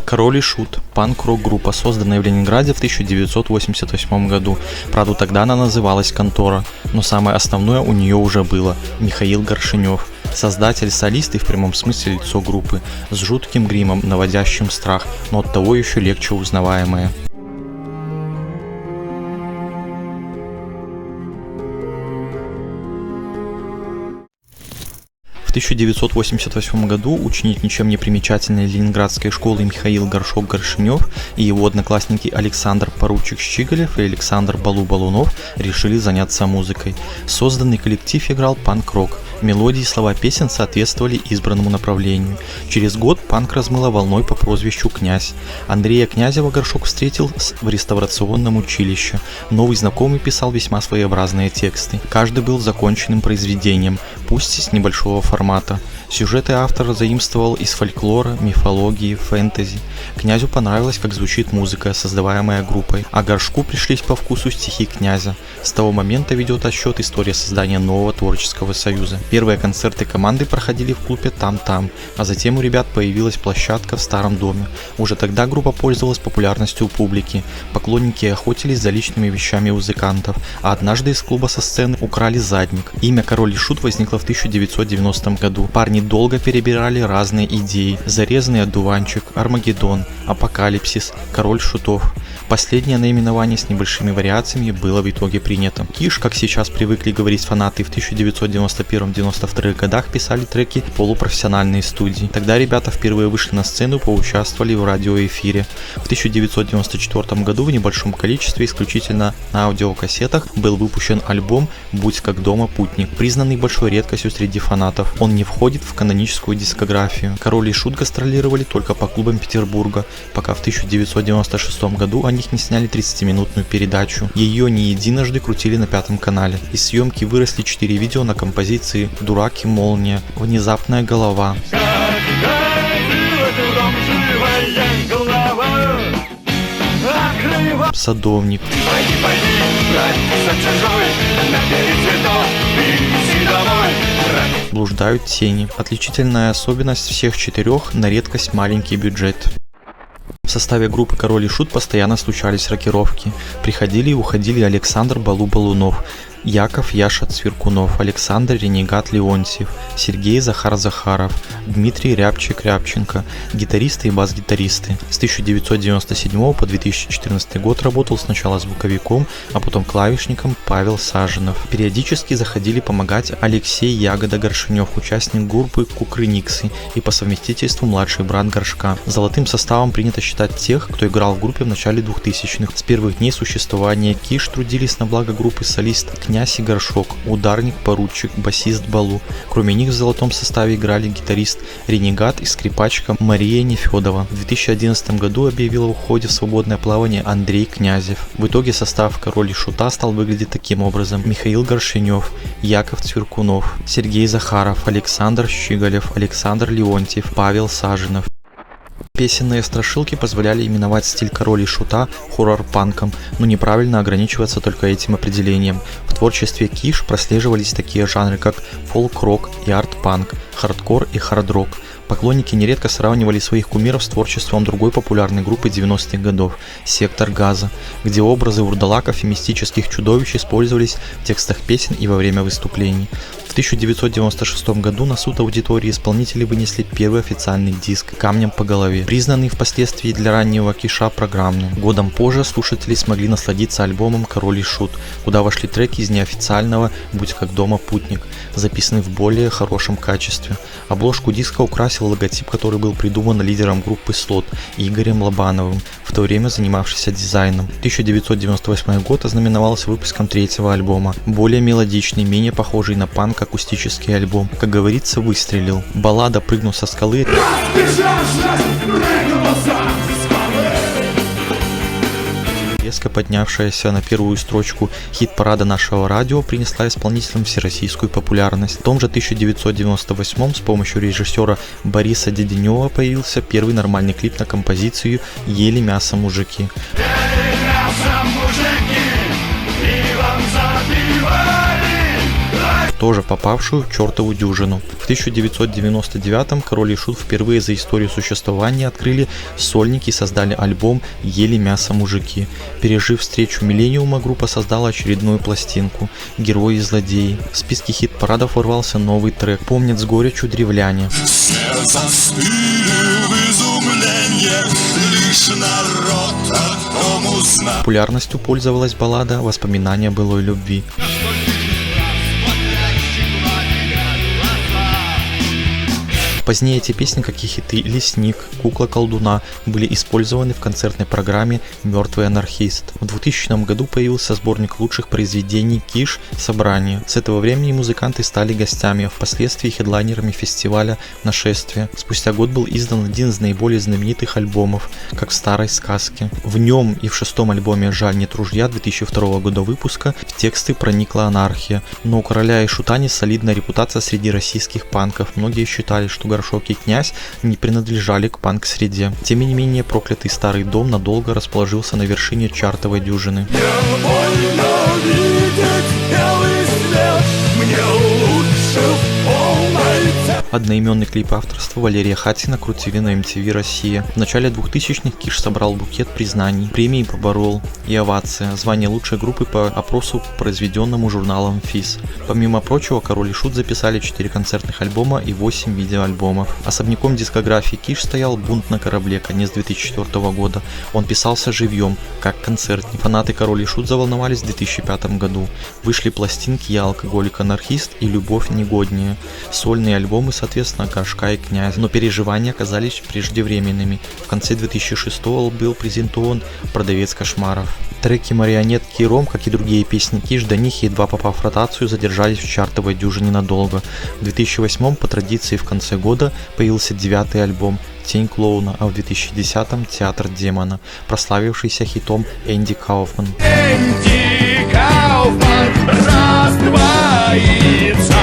Король и Шут – панк-рок группа, созданная в Ленинграде в 1988 году. Правда, тогда она называлась «Контора», но самое основное у нее уже было – Михаил Горшенев. Создатель, солист и в прямом смысле лицо группы, с жутким гримом, наводящим страх, но оттого еще легче узнаваемое. В 1988 году ученик ничем не примечательной ленинградской школы Михаил Горшок-Горшенев и его одноклассники Александр Поручик-Щигалев и Александр Балу-Балунов решили заняться музыкой. Созданный коллектив играл панк-рок. Мелодии и слова песен соответствовали избранному направлению. Через год панк размыло волной по прозвищу «Князь». Андрея Князева Горшок встретил в реставрационном училище. Новый знакомый писал весьма своеобразные тексты. Каждый был законченным произведением, пусть и с небольшого формата. Сюжеты автор заимствовал из фольклора, мифологии, фэнтези. Князю понравилось, как звучит музыка, создаваемая группой, а Горшку пришлись по вкусу стихи Князя. С того момента ведет отсчет история создания нового творческого союза. Первые концерты команды проходили в клубе «Там-Там», а затем у ребят появилась площадка в старом доме. Уже тогда группа пользовалась популярностью у публики. Поклонники охотились за личными вещами музыкантов, а однажды из клуба со сцены украли задник. Имя «Король и Шут» возникло в 1990 году. Парни долго перебирали разные идеи: зарезанный одуванчик, Армагеддон, Апокалипсис, Король Шутов. Последнее наименование с небольшими вариациями было в итоге принято. Киш, как сейчас привыкли говорить фанаты, в 1991-92 годах писали треки полупрофессиональные студии. Тогда ребята впервые вышли на сцену и поучаствовали в радиоэфире. В 1994 году в небольшом количестве, исключительно на аудиокассетах, был выпущен альбом «Будь как дома, путник», признанный большой редкостью среди фанатов. Он не входит в каноническую дискографию. Король и Шут гастролировали только по клубам Петербурга, пока в 1996 году о них не сняли 30-минутную передачу. Ее не единожды крутили на Пятом канале. Из съемки выросли 4 видео на композиции «Дурак и молния», «Внезапная голова», «Садовник», «Блуждают тени». Отличительная особенность всех 4 – на редкость маленький бюджет. В составе группы «Король и Шут» постоянно случались рокировки. Приходили и уходили Александр Балу-Балунов, Яков Яша Цвиркунов, Александр Ренегат Леонтьев, Сергей Захар-Захаров, Дмитрий Рябчик-Рябченко, гитаристы и бас-гитаристы. С 1997 по 2014 год работал сначала звуковиком, а потом клавишником Павел Саженов. Периодически заходили помогать Алексей Ягода Горшенев, участник группы Кукрыниксы и по совместительству младший брат Горшка. Золотым составом принято считать тех, кто играл в группе в начале 2000-х. С первых дней существования Киш трудились на благо группы солист Князь и Горшок, ударник, поручик, басист Балу. Кроме них в золотом составе играли гитарист Ренегат и скрипачка Мария Нефедова. В 2011 году объявил о уходе в свободное плавание Андрей Князев. В итоге состав «Король и Шута» стал выглядеть таким образом: Михаил Горшенев, Яков Цвиркунов, Сергей Захаров, Александр Щигалев, Александр Леонтьев, Павел Саженов. Песенные страшилки позволяли именовать стиль «Король и Шута» хоррор-панком, но неправильно ограничиваться только этим определением. В творчестве Киш прослеживались такие жанры, как фолк-рок и арт-панк, хардкор и хард-рок. Поклонники нередко сравнивали своих кумиров с творчеством другой популярной группы 90-х годов – «Сектор Газа», где образы вурдалаков и мистических чудовищ использовались в текстах песен и во время выступлений. В 1996 году на суд аудитории исполнители вынесли первый официальный диск «Камнем по голове», признанный впоследствии для раннего Киша программным. Годом позже слушатели смогли насладиться альбомом «Король и Шут», куда вошли треки из неофициального «Будь как дома, путник», записанные в более хорошем качестве. Обложку диска украсил логотип, который был придуман лидером группы «Слот» Игорем Лобановым, в то время занимавшийся дизайном. 1998 год ознаменовался выпуском 3-го альбома, более мелодичный, менее похожий на панк акустический альбом. Как говорится, выстрелил. Баллада «Прыгну со скалы» резко поднявшаяся на первую строчку хит-парада нашего радио, принесла исполнителям всероссийскую популярность. В том же 1998 с помощью режиссера Бориса Деденева появился первый нормальный клип на композицию «Ели мясо мужики». тоже попавшую в чертову дюжину. В 1999 Король и Шут впервые за историю существования открыли сольники и создали альбом «Ели мясо мужики». Пережив встречу миллениума, группа создала очередную пластинку «Герои и злодеи». В списке хит-парадов ворвался новый трек «Помнят с горечью древляне». Все застыли в изумлении, лишь народ о том узнал. Популярностью пользовалась баллада «Воспоминания былой любви». Позднее эти песни, как и хиты «Лесник», «Кукла колдуна», были использованы в концертной программе «Мертвый анархист». В 2000 году появился сборник лучших произведений «Киш. Собрание». С этого времени музыканты стали гостями, а впоследствии хедлайнерами фестиваля «Нашествие». Спустя год был издан один из наиболее знаменитых альбомов, как в старой сказке. В нем и в шестом альбоме «Жаль нет ружья» 2002 года выпуска в тексты проникла анархия. Но у Короля и Шута не солидная репутация среди российских панков. Многие считали, что Горшок и Князь не принадлежали к панк-среде. Тем не менее, проклятый старый дом надолго расположился на вершине чартовой дюжины. Мне больно видеть белый свет, мне лучше в полной тьме. Одноименный клип авторства Валерия Хатина крутили на MTV Россия. В начале 2000-х Киш собрал букет признаний, премии поборол и овация, звание лучшей группы по опросу, произведенному журналом FIS. Помимо прочего, Король и Шут записали 4 концертных альбома и 8 видеоальбомов. Особняком дискографии Киш стоял «Бунт на корабле», конец 2004 года. Он писался живьем, как концертник. Фанаты Король и Шут заволновались в 2005 году. Вышли пластинки «Я алкоголик-анархист» и «Любовь негоднее». Сольные альбомы, соответственно, Горшка и Князя. Но переживания оказались преждевременными. В конце 2006-го был презентован «Продавец кошмаров». Треки «Марионетки» и «Ром», как и другие песни Киш, до них, едва попав в ротацию, задержались в чартовой дюжине надолго. В 2008-м, по традиции, в конце года появился 9-й альбом «Тень клоуна», а в 2010-м «Театр демона», прославившийся хитом Энди Кауфман. Энди Кауфман раздвоится.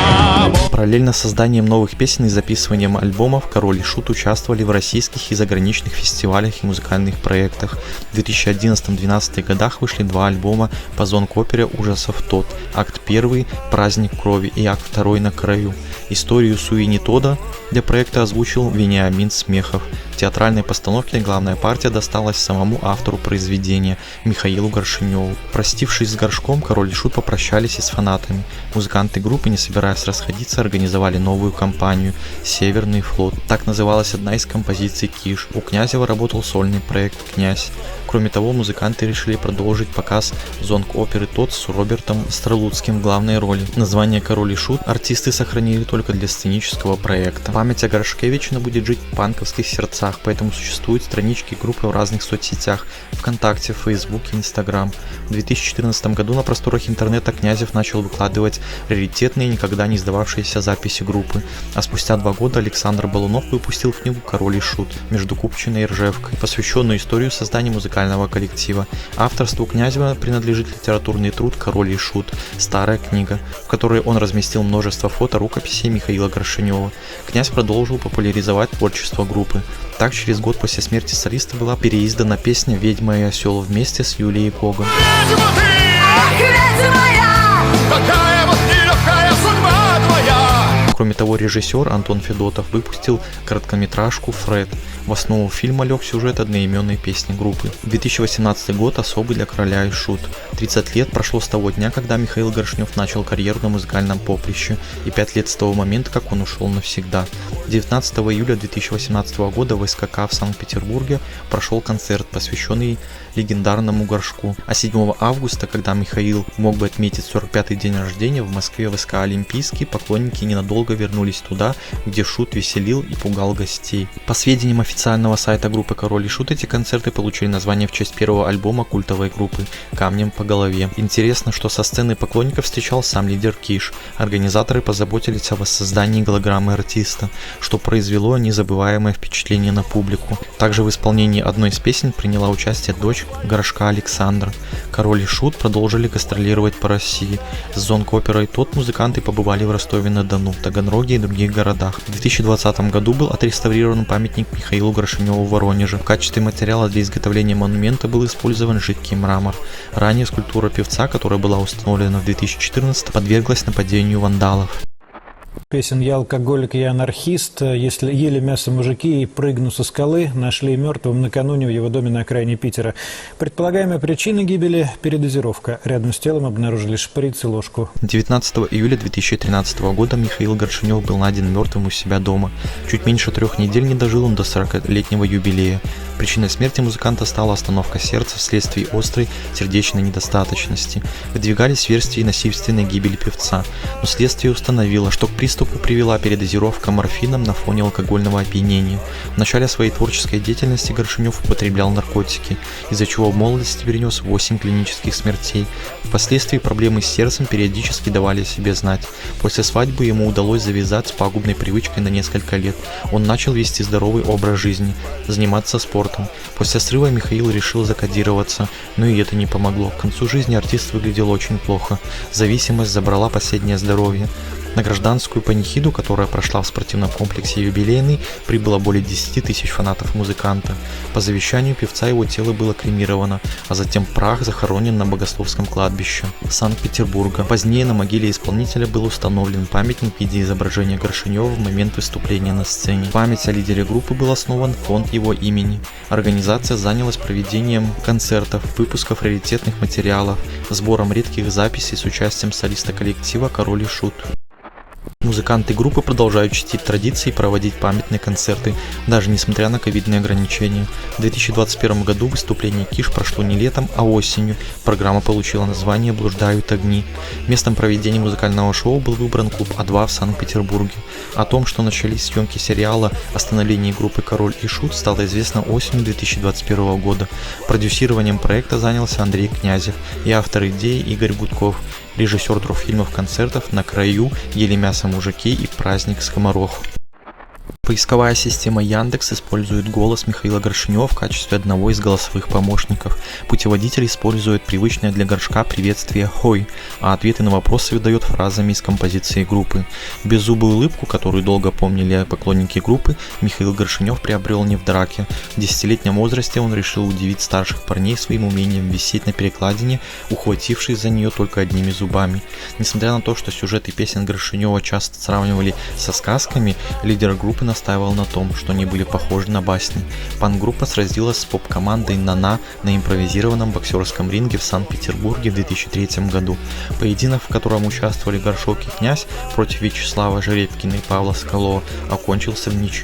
Параллельно с созданием новых песен и записыванием альбомов Король и Шут участвовали в российских и заграничных фестивалях и музыкальных проектах. В 2011-2012 годах вышли 2 альбома по зонг-опере ужасов «Тот», акт 1 «Праздник крови» и акт 2 «На краю». Историю Суини Тода для проекта озвучил Вениамин Смехов. В театральной постановке главная партия досталась самому автору произведения Михаилу Горшеневу. Простившись с Горшком, Король и Шут попрощались и с фанатами. Музыканты группы, не собираясь расходиться, организовали новую кампанию «Северный флот». Так называлась одна из композиций Киш. У Князева работал сольный проект «Князь». Кроме того, музыканты решили продолжить показ зонг-оперы «Тот» с Робертом Стрелуцким в главной роли. Название «Король и Шут» артисты сохранили только для сценического проекта. Память о Горшке вечно будет жить в панковских сердцах, поэтому существуют странички группы в разных соцсетях – ВКонтакте, Фейсбуке, Инстаграм. В 2014 году на просторах интернета Князев начал выкладывать раритетные, никогда не издававшиеся записи группы, а спустя 2 года Александр Балунов выпустил книгу «Король и Шут» между Купчиной и Ржевкой, посвященную истории создания музыкального коллектива. Авторству Князева принадлежит литературный труд «Король и Шут. Старая книга», в которой он разместил множество фото рукописей Михаила Горшенева. Князь продолжил популяризовать творчество группы. Так, через год после смерти солиста была переиздана песня «Ведьма и осел» вместе с Юлией Коган. Ведьма ты! Ах, ведьма я! Какая вот нелегкая судьба твоя! Кроме того, режиссер Антон Федотов выпустил короткометражку «Фред». В основу фильма лег сюжет одноименной песни группы. 2018 год особый для Короля и Шут. 30 лет прошло с того дня, когда Михаил Горшнев начал карьеру на музыкальном поприще, и 5 лет с того момента, как он ушел навсегда. 19 июля 2018 года в СКК в Санкт-Петербурге прошел концерт, посвященный легендарному Горшку. А 7 августа, когда Михаил мог бы отметить 45-й день рождения, в Москве в СК Олимпийский поклонники ненадолго вернулись туда, где Шут веселил и пугал гостей. По сведениям официального сайта группы Король и Шут, эти концерты получили название в честь первого альбома культовой группы «Камнем по голове». Интересно, что со сцены поклонников встречал сам лидер Киш. Организаторы позаботились о воссоздании голограммы артиста, что произвело незабываемое впечатление на публику. Также в исполнении одной из песен приняла участие дочь Горшка Александра. Король и Шут продолжили гастролировать по России. С зонг-оперой «Тот» музыканты побывали в Ростове-на-Дону, Таганроге, Таганроге и других городах. В 2020 году был отреставрирован памятник Михаилу Горшеневу в Воронеже. В качестве материала для изготовления монумента был использован жидкий мрамор. Ранее скульптура певца, которая была установлена в 2014, подверглась нападению вандалов. Песен «Я алкоголик, я анархист», «Если ели мясо мужики» и «Прыгну со скалы» нашли мертвым накануне в его доме на окраине Питера. Предполагаемая причина гибели – передозировка. Рядом с телом обнаружили шприц и ложку. 19 июля 2013 года Михаил Горшенев был найден мертвым у себя дома. Чуть меньше 3 недель не дожил он до 40-летнего юбилея. Причиной смерти музыканта стала остановка сердца вследствие острой сердечной недостаточности. Выдвигались версии насильственной гибели певца, но следствие установило, что к приступу привела передозировка морфином на фоне алкогольного опьянения. В начале своей творческой деятельности Горшенев употреблял наркотики, из-за чего в молодости перенес 8 клинических смертей. Впоследствии проблемы с сердцем периодически давали о себе знать. После свадьбы ему удалось завязать с пагубной привычкой на несколько лет. Он начал вести здоровый образ жизни, заниматься спортом. После срыва Михаил решил закодироваться, но и это не помогло. К концу жизни артист выглядел очень плохо. Зависимость забрала последнее здоровье. На гражданскую панихиду, которая прошла в спортивном комплексе «Юбилейный», прибыло более 10 тысяч фанатов музыканта. По завещанию певца его тело было кремировано, а затем прах захоронен на Богословском кладбище Санкт-Петербурга. Позднее на могиле исполнителя был установлен памятник в виде изображения Горшенева в момент выступления на сцене. В память о лидере группы был основан фонд его имени. Организация занялась проведением концертов, выпусков раритетных материалов, сбором редких записей с участием солиста коллектива «Король и Шут». Музыканты группы продолжают чтить традиции и проводить памятные концерты, даже несмотря на ковидные ограничения. В 2021 году выступление Киш прошло не летом, а осенью. Программа получила название «Блуждают огни». Местом проведения музыкального шоу был выбран клуб А2 в Санкт-Петербурге. О том, что начались съемки сериала о становлении группы «Король и Шут», стало известно осенью 2021 года. Продюсированием проекта занялся Андрей Князев и автор идеи Игорь Гудков. Режиссер 3 фильмов-концертов «На краю», «Ели мясо мужики» и «Праздник скоморох». Поисковая система Яндекс использует голос Михаила Горшенева в качестве одного из голосовых помощников. Путеводитель использует привычное для горшка приветствие «Хой», а ответы на вопросы выдает фразами из композиции группы. Беззубую улыбку, которую долго помнили поклонники группы, Михаил Горшенев приобрел не в драке. В 10-летнем возрасте он решил удивить старших парней своим умением висеть на перекладине, ухватившись за нее только одними зубами. Несмотря на то, что сюжеты песен Горшенева часто сравнивали со сказками, лидер группы настаивал на том, что они были похожи на басни. Панк-группа сразилась с поп-командой «Нана» на импровизированном боксерском ринге в Санкт-Петербурге в 2003 году. Поединок, в котором участвовали Горшок и Князь против Вячеслава Жеребкина и Павла Скалова, окончился в ничью.